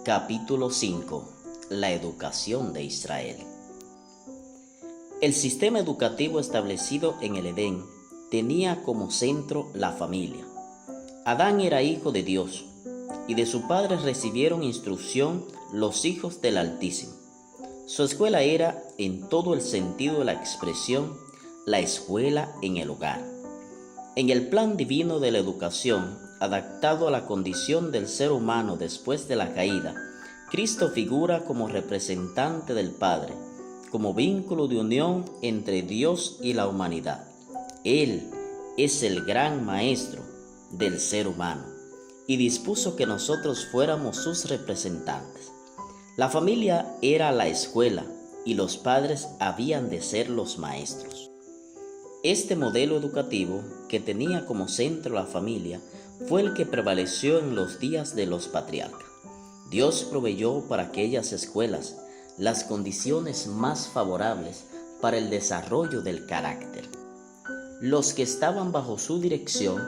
Capítulo 5. La educación de Israel. El sistema educativo establecido en el Edén tenía como centro la familia. Adán era hijo de Dios, y de su padre recibieron instrucción los hijos del Altísimo. Su escuela era, en todo el sentido de la expresión, la escuela en el hogar. En el plan divino de la educación, adaptado a la condición del ser humano después de la caída, Cristo figura como representante del Padre, como vínculo de unión entre Dios y la humanidad. Él es el gran maestro del ser humano y dispuso que nosotros fuéramos sus representantes. La familia era la escuela y los padres habían de ser los maestros. Este modelo educativo, que tenía como centro la familia, fue el que prevaleció en los días de los patriarcas. Dios proveyó para aquellas escuelas las condiciones más favorables para el desarrollo del carácter. Los que estaban bajo su dirección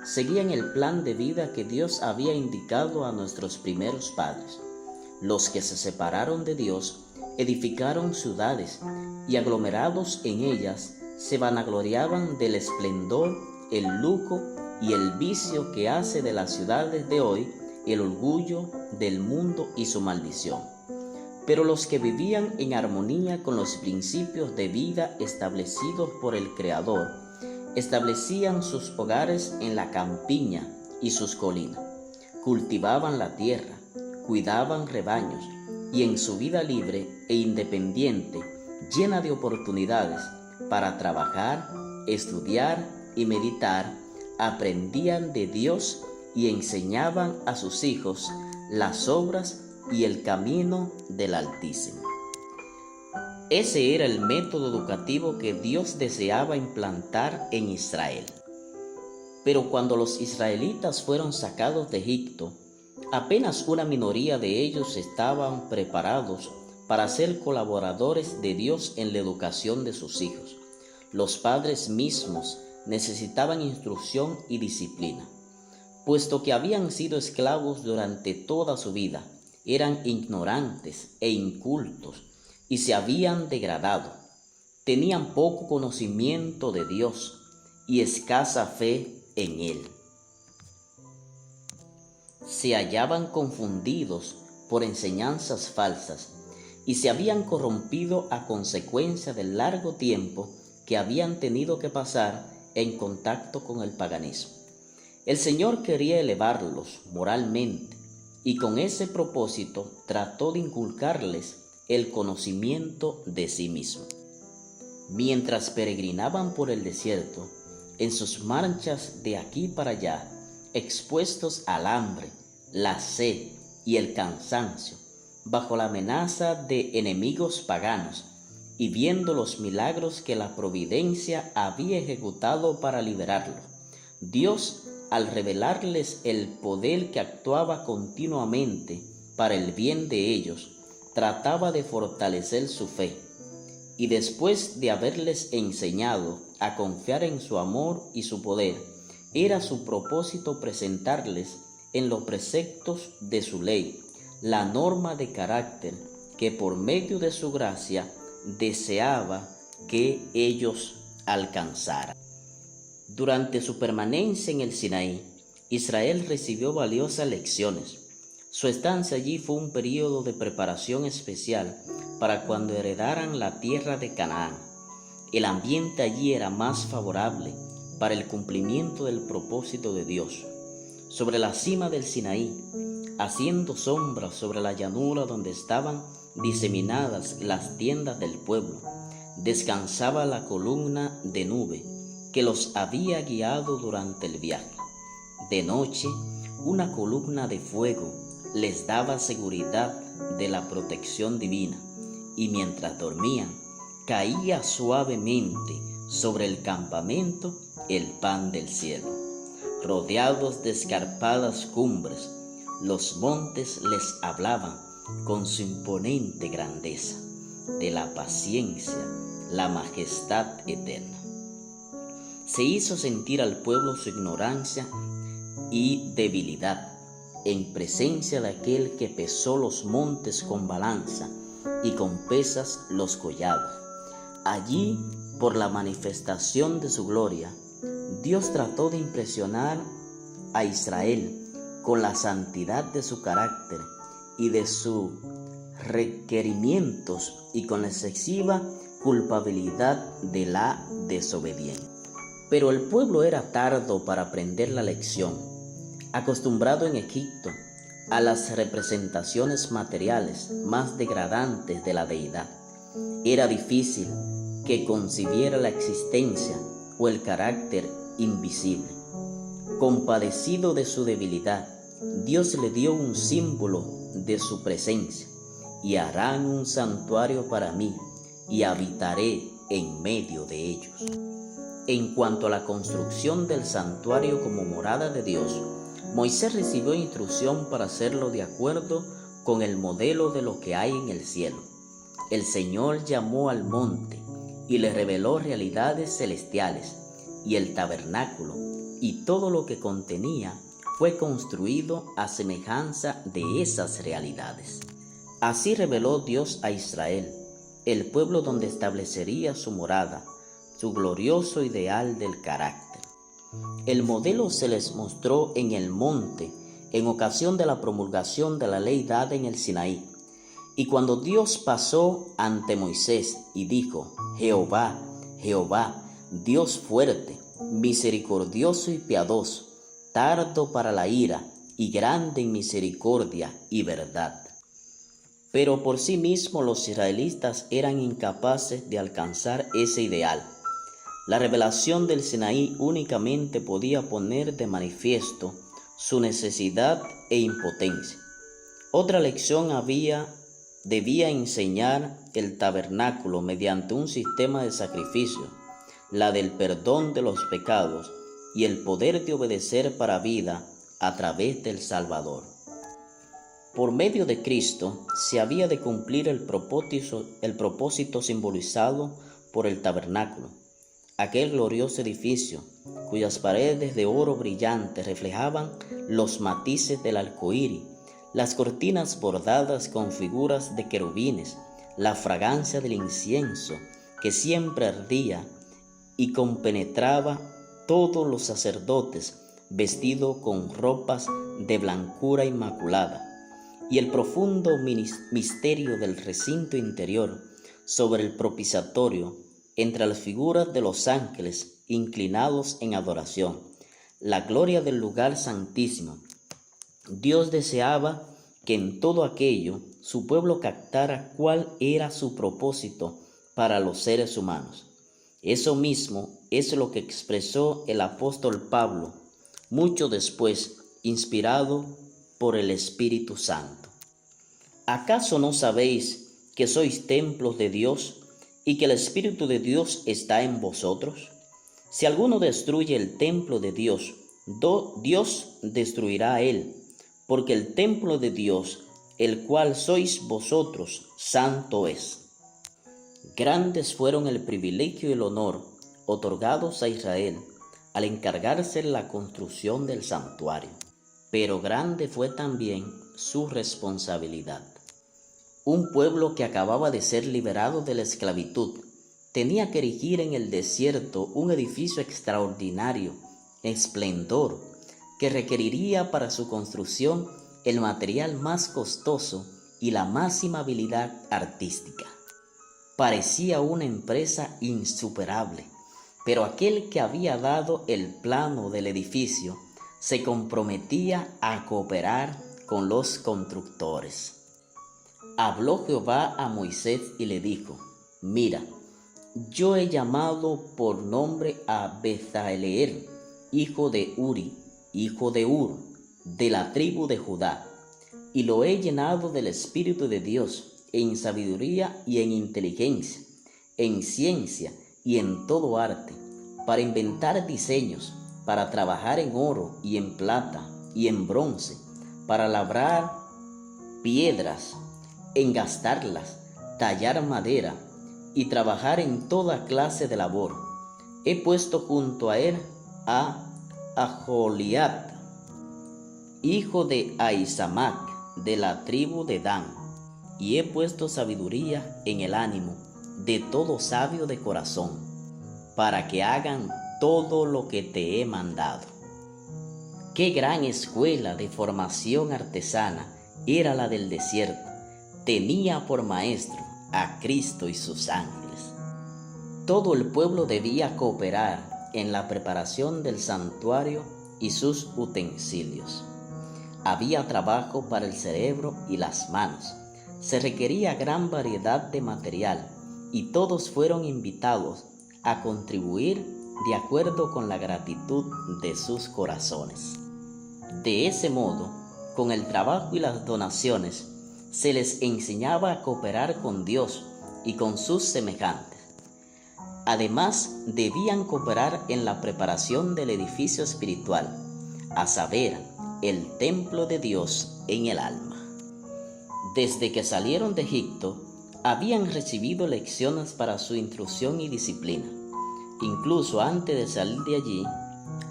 seguían el plan de vida que Dios había indicado a nuestros primeros padres. Los que se separaron de Dios edificaron ciudades y aglomerados en ellas se vanagloriaban del esplendor, el lujo y el vicio que hace de las ciudades de hoy el orgullo del mundo y su maldición. Pero los que vivían en armonía con los principios de vida establecidos por el Creador, establecían sus hogares en la campiña y sus colinas, cultivaban la tierra, cuidaban rebaños, y en su vida libre e independiente, llena de oportunidades para trabajar, estudiar y meditar, aprendían de Dios y enseñaban a sus hijos las obras y el camino del Altísimo. Ese era el método educativo que Dios deseaba implantar en Israel. Pero cuando los israelitas fueron sacados de Egipto, apenas una minoría de ellos estaban preparados para ser colaboradores de Dios en la educación de sus hijos. Los padres mismos necesitaban instrucción y disciplina, puesto que habían sido esclavos durante toda su vida, eran ignorantes e incultos y se habían degradado. Tenían poco conocimiento de Dios y escasa fe en Él. Se hallaban confundidos por enseñanzas falsas y se habían corrompido a consecuencia del largo tiempo que habían tenido que pasar en contacto con el paganismo. El Señor quería elevarlos moralmente y con ese propósito trató de inculcarles el conocimiento de sí mismo. Mientras peregrinaban por el desierto, en sus marchas de aquí para allá, expuestos al hambre, la sed y el cansancio, bajo la amenaza de enemigos paganos, y viendo los milagros que la providencia había ejecutado para liberarlos, Dios, al revelarles el poder que actuaba continuamente para el bien de ellos, trataba de fortalecer su fe, y después de haberles enseñado a confiar en su amor y su poder, era su propósito presentarles en los preceptos de su ley la norma de carácter que por medio de su gracia deseaba que ellos alcanzaran. Durante su permanencia en el Sinaí, Israel recibió valiosas lecciones. Su estancia allí fue un período de preparación especial para cuando heredaran la tierra de Canaán. El ambiente allí era más favorable para el cumplimiento del propósito de Dios. Sobre la cima del Sinaí, haciendo sombra sobre la llanura donde estaban diseminadas las tiendas del pueblo, descansaba la columna de nube que los había guiado durante el viaje. De noche, una columna de fuego les daba seguridad de la protección divina, y mientras dormían, caía suavemente sobre el campamento el pan del cielo. Rodeados de escarpadas cumbres, los montes les hablaban con su imponente grandeza de la paciencia, la majestad eterna. Se hizo sentir al pueblo su ignorancia y debilidad, en presencia de aquel que pesó los montes con balanza y con pesas los collados. Allí, por la manifestación de su gloria, Dios trató de impresionar a Israel con la santidad de su carácter y de sus requerimientos y con la excesiva culpabilidad de la desobediencia. Pero el pueblo era tardo para aprender la lección. Acostumbrado en Egipto a las representaciones materiales más degradantes de la deidad, era difícil que concibiera la existencia o el carácter invisible. Compadecido de su debilidad, Dios le dio un símbolo de su presencia: y harán un santuario para mí, y habitaré en medio de ellos. En cuanto a la construcción del santuario como morada de Dios, Moisés recibió instrucción para hacerlo de acuerdo con el modelo de lo que hay en el cielo. El Señor llamó al monte y le reveló realidades celestiales, y el tabernáculo y todo lo que contenía fue construido a semejanza de esas realidades. Así reveló Dios a Israel, el pueblo donde establecería su morada, su glorioso ideal del carácter. El modelo se les mostró en el monte en ocasión de la promulgación de la ley dada en el Sinaí. Y cuando Dios pasó ante Moisés y dijo: Jehová, Jehová, Dios fuerte, misericordioso y piadoso, tardo para la ira y grande en misericordia y verdad. Pero por sí mismos los israelitas eran incapaces de alcanzar ese ideal. La revelación del Sinaí únicamente podía poner de manifiesto su necesidad e impotencia. Otra lección debía enseñar el tabernáculo mediante un sistema de sacrificio, la del perdón de los pecados y el poder de obedecer para vida a través del Salvador. Por medio de Cristo se había de cumplir el propósito simbolizado por el tabernáculo, aquel glorioso edificio cuyas paredes de oro brillante reflejaban los matices del arco iris, las cortinas bordadas con figuras de querubines, la fragancia del incienso que siempre ardía y compenetraba todos los sacerdotes vestidos con ropas de blancura inmaculada, y el profundo misterio del recinto interior sobre el propiciatorio entre las figuras de los ángeles inclinados en adoración, la gloria del lugar santísimo. Dios deseaba que en todo aquello su pueblo captara cuál era su propósito para los seres humanos. Eso mismo es lo que expresó el apóstol Pablo mucho después, inspirado por el Espíritu Santo. ¿Acaso no sabéis que sois templos de Dios y que el Espíritu de Dios está en vosotros? Si alguno destruye el templo de Dios, Dios destruirá a él, porque el templo de Dios, el cual sois vosotros, santo es. Grandes fueron el privilegio y el honor otorgados a Israel al encargarse de la construcción del santuario, pero grande fue también su responsabilidad. Un pueblo que acababa de ser liberado de la esclavitud tenía que erigir en el desierto un edificio extraordinario, esplendor, que requeriría para su construcción el material más costoso y la máxima habilidad artística. Parecía una empresa insuperable, pero aquel que había dado el plano del edificio se comprometía a cooperar con los constructores. Habló Jehová a Moisés y le dijo: Mira, yo he llamado por nombre a Bezaleel, hijo de Uri, hijo de Hur, de la tribu de Judá, y lo he llenado del Espíritu de Dios, en sabiduría y en inteligencia, en ciencia y en todo arte, para inventar diseños, para trabajar en oro y en plata y en bronce, para labrar piedras, engastarlas, tallar madera y trabajar en toda clase de labor. He puesto junto a él a Aholiab, hijo de Ahisamac, de la tribu de Dan, y he puesto sabiduría en el ánimo de todo sabio de corazón, para que hagan todo lo que te he mandado. Qué gran escuela de formación artesana era la del desierto. Tenía por maestro a Cristo y sus ángeles. Todo el pueblo debía cooperar en la preparación del santuario y sus utensilios. Había trabajo para el cerebro y las manos. Se requería gran variedad de material y todos fueron invitados a contribuir de acuerdo con la gratitud de sus corazones. De ese modo, con el trabajo y las donaciones, se les enseñaba a cooperar con Dios y con sus semejantes. Además, debían cooperar en la preparación del edificio espiritual, a saber, el templo de Dios en el alma. Desde que salieron de Egipto, habían recibido lecciones para su instrucción y disciplina. Incluso antes de salir de allí,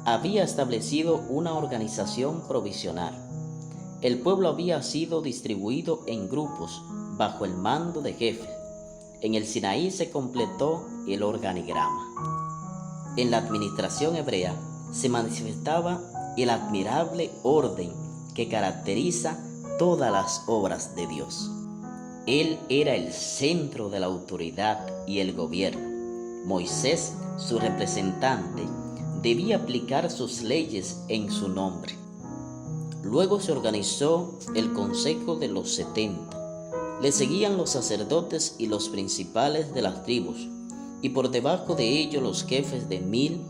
había establecido una organización provisional. El pueblo había sido distribuido en grupos bajo el mando de jefes. En el Sinaí se completó el organigrama. En la administración hebrea se manifestaba el admirable orden que caracteriza todas las obras de Dios. Él era el centro de la autoridad y el gobierno. Moisés, su representante, debía aplicar sus leyes en su nombre. Luego se organizó el Consejo de los 70. Le seguían los sacerdotes y los principales de las tribus, y por debajo de ellos los jefes de 1000,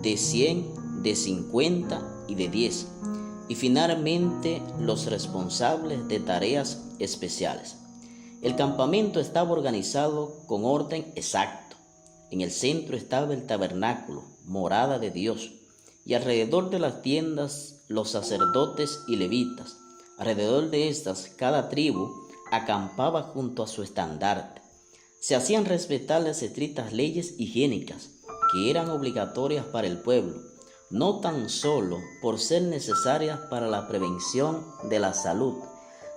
de 100, de 50 y de 10, y finalmente los responsables de tareas especiales. El campamento estaba organizado con orden exacto. En el centro estaba el tabernáculo, morada de Dios, y alrededor de las tiendas los sacerdotes y levitas. Alrededor de estas, cada tribu acampaba junto a su estandarte. Se hacían respetar las estrictas leyes higiénicas que eran obligatorias para el pueblo, no tan solo por ser necesarias para la prevención de la salud,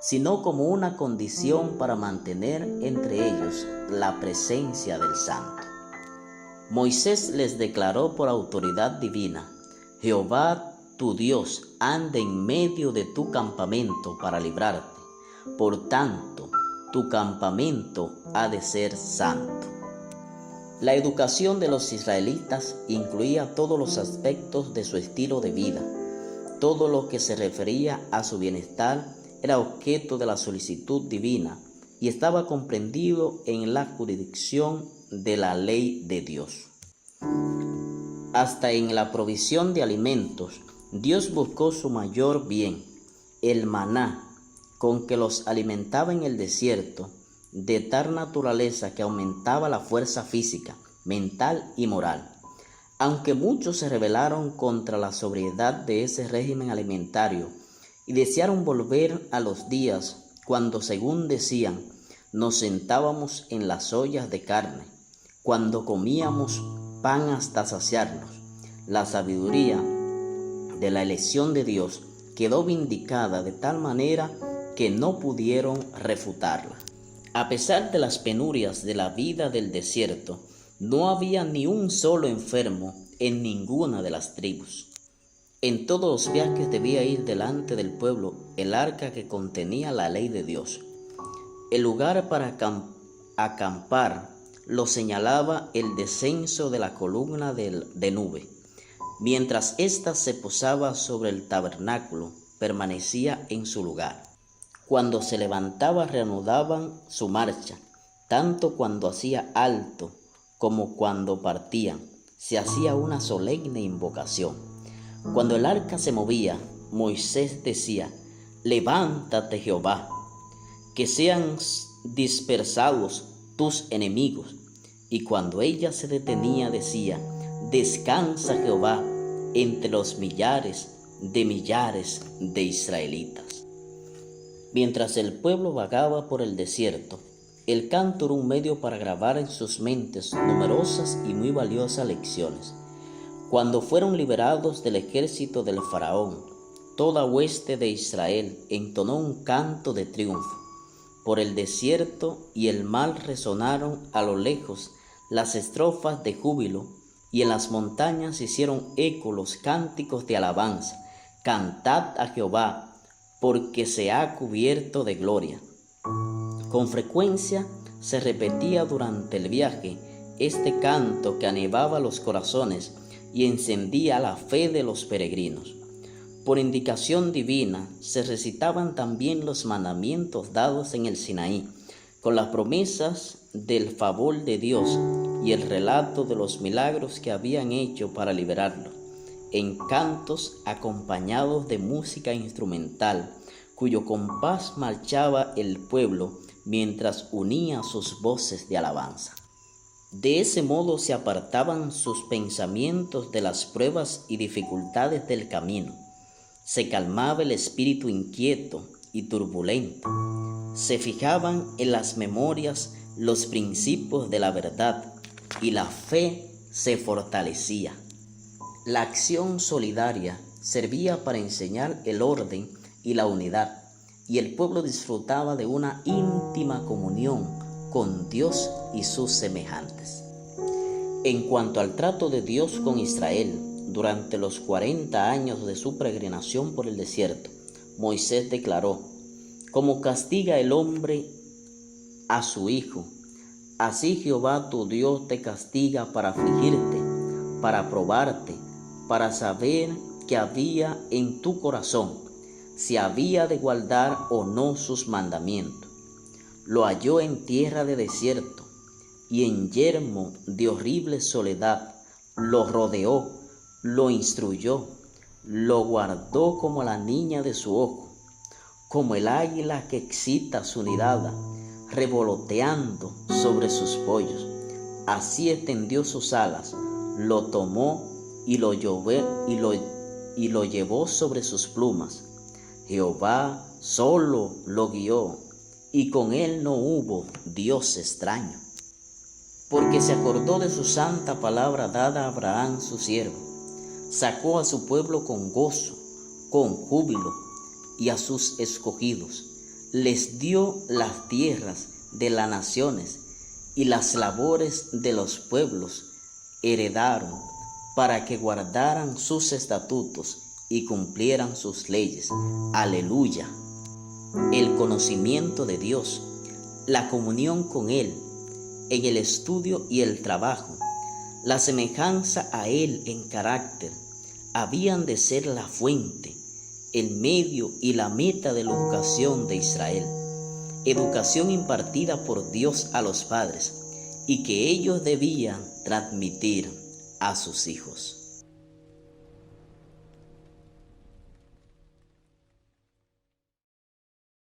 sino como una condición para mantener entre ellos la presencia del Santo. Moisés les declaró por autoridad divina: Jehová tu Dios anda en medio de tu campamento para librarte. Por tanto, tu campamento ha de ser santo. La educación de los israelitas incluía todos los aspectos de su estilo de vida. Todo lo que se refería a su bienestar era objeto de la solicitud divina y estaba comprendido en la jurisdicción de la ley de Dios. Hasta en la provisión de alimentos, Dios buscó su mayor bien, el maná, con que los alimentaba en el desierto, de tal naturaleza que aumentaba la fuerza física, mental y moral. Aunque muchos se rebelaron contra la sobriedad de ese régimen alimentario y desearon volver a los días cuando, según decían, nos sentábamos en las ollas de carne, cuando comíamos pan hasta saciarnos, la sabiduría de la elección de Dios quedó vindicada de tal manera que no pudieron refutarla. A pesar de las penurias de la vida del desierto, no había ni un solo enfermo en ninguna de las tribus. En todos los viajes debía ir delante del pueblo el arca que contenía la ley de Dios. El lugar para acampar lo señalaba el descenso de la columna de nube. Mientras ésta se posaba sobre el tabernáculo, permanecía en su lugar. Cuando se levantaba, reanudaban su marcha, tanto cuando hacía alto como cuando partían. Se hacía una solemne invocación. Cuando el arca se movía, Moisés decía: levántate, Jehová, que sean dispersados tus enemigos. Y cuando ella se detenía, decía: descansa, Jehová, entre los millares de israelitas. Mientras el pueblo vagaba por el desierto, el canto era un medio para grabar en sus mentes numerosas y muy valiosas lecciones. Cuando fueron liberados del ejército del faraón, toda hueste de Israel entonó un canto de triunfo. Por el desierto y el mar resonaron a lo lejos las estrofas de júbilo, y en las montañas hicieron eco los cánticos de alabanza. Cantad a Jehová, porque se ha cubierto de gloria. Con frecuencia se repetía durante el viaje este canto que animaba los corazones y encendía la fe de los peregrinos. Por indicación divina se recitaban también los mandamientos dados en el Sinaí, con las promesas del favor de Dios y el relato de los milagros que habían hecho para liberarlos, en cantos acompañados de música instrumental, cuyo compás marchaba el pueblo mientras unía sus voces de alabanza. De ese modo se apartaban sus pensamientos de las pruebas y dificultades del camino. Se calmaba el espíritu inquieto y turbulento. Se fijaban en las memorias los principios de la verdad y la fe se fortalecía. La acción solidaria servía para enseñar el orden y la unidad, y el pueblo disfrutaba de una íntima comunión con Dios y sus semejantes. En cuanto al trato de Dios con Israel durante los 40 años de su peregrinación por el desierto, Moisés declaró: como castiga el hombre a su hijo, así Jehová tu Dios te castiga para afligirte, para probarte, para saber qué había en tu corazón, si había de guardar o no sus mandamientos. Lo halló en tierra de desierto y en yermo de horrible soledad. Lo rodeó, lo instruyó, lo guardó como la niña de su ojo, como el águila que excita su nidada, revoloteando sobre sus pollos. Así extendió sus alas, lo tomó y lo llevó sobre sus plumas. Jehová solo lo guió, y con él no hubo Dios extraño. Porque se acordó de su santa palabra dada a Abraham su siervo. Sacó a su pueblo con gozo, con júbilo, y a sus escogidos les dio las tierras de las naciones, y las labores de los pueblos heredaron, para que guardaran sus estatutos y cumplieran sus leyes. Aleluya. El conocimiento de Dios, la comunión con Él, en el estudio y el trabajo, la semejanza a Él en carácter, habían de ser la fuente, el medio y la meta de la educación de Israel. Educación impartida por Dios a los padres y que ellos debían transmitir a sus hijos.